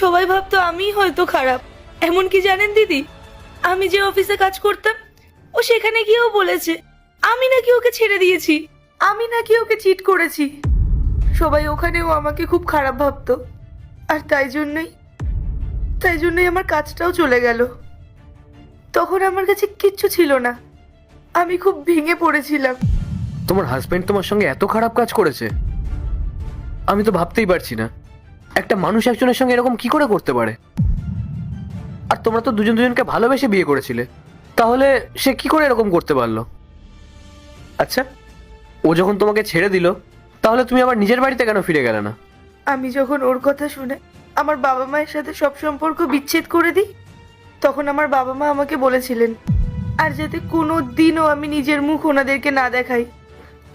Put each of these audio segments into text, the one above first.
সবাই ভাবতো আমিই হয়তো খারাপ। এমন কি জানেন দিদি, আমি যে অফিসে কাজ করতাম, ও সেখানে গিয়েও বলেছে আমি নাকি ওকে ছেড়ে দিয়েছি, আমি নাকি ওকে চিট করেছি। সবাই ওখানেও আমাকে খুব খারাপ ভাবতো। আর তাই জন্যই আমার কাজটাও চলে গেল। তখন আমার কাছে কিচ্ছু ছিল না, আমি খুব ভেঙে পড়েছিলাম। তোমার হাজবেন্ড তোমার সঙ্গে এত খারাপ কাজ করেছে? আমি তো ভাবতেই পারছি না একটা মানুষ একজনের সঙ্গে এরকম কি করে করতে পারে। আর তোমরা তো দুজন দুজনকে ভালোবেসে বিয়ে করেছিলে, তাহলে সে কি করে এরকম করতে পারলো? আচ্ছা, ও যখন তোমাকে ছেড়ে দিল, তাহলে তুমি আবার নিজের বাড়িতে কেন ফিরে গেলে না? আমি যখন ওর কথা শুনে আমার বাবা মায়ের সাথে সব সম্পর্ক বিচ্ছেদ করে দিই, তখন আমার বাবা মা আমাকে বলেছিলেন আর যাতে কোনো দিনও আমি নিজের মুখ ওনাদেরকে না দেখাই,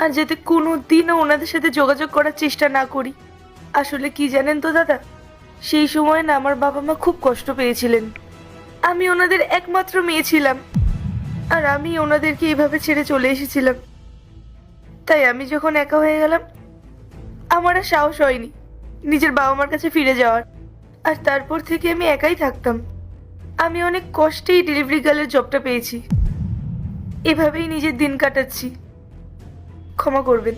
আর যাতে কোনো দিনও ওনাদের সাথে যোগাযোগ করার চেষ্টা না করি। আসলে কি জানেন তো দাদা, সেই সময় না আমার বাবা মা খুব কষ্ট পেয়েছিলেন। আমি ওনাদের একমাত্র মেয়ে ছিলাম, আর আমি ওনাদেরকে এইভাবে ছেড়ে চলে এসেছিলাম। তাই আমি যখন একা হয়ে গেলাম, আমার আর সাহস হয়নি নিজের বাবা মার কাছে ফিরে যাওয়ার। আর তারপর থেকে আমি একাই থাকতাম। আমি অনেক কষ্টেই ডেলিভারি গার্লের জবটা পেয়েছি, এভাবেই নিজের দিন কাটাচ্ছি। ক্ষমা করবেন,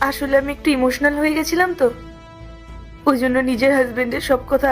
আসলে আমি একটু ইমোশনাল হয়ে গেছিলাম তো, ওই জন্য নিজের হাজবেন্ডের সব কথা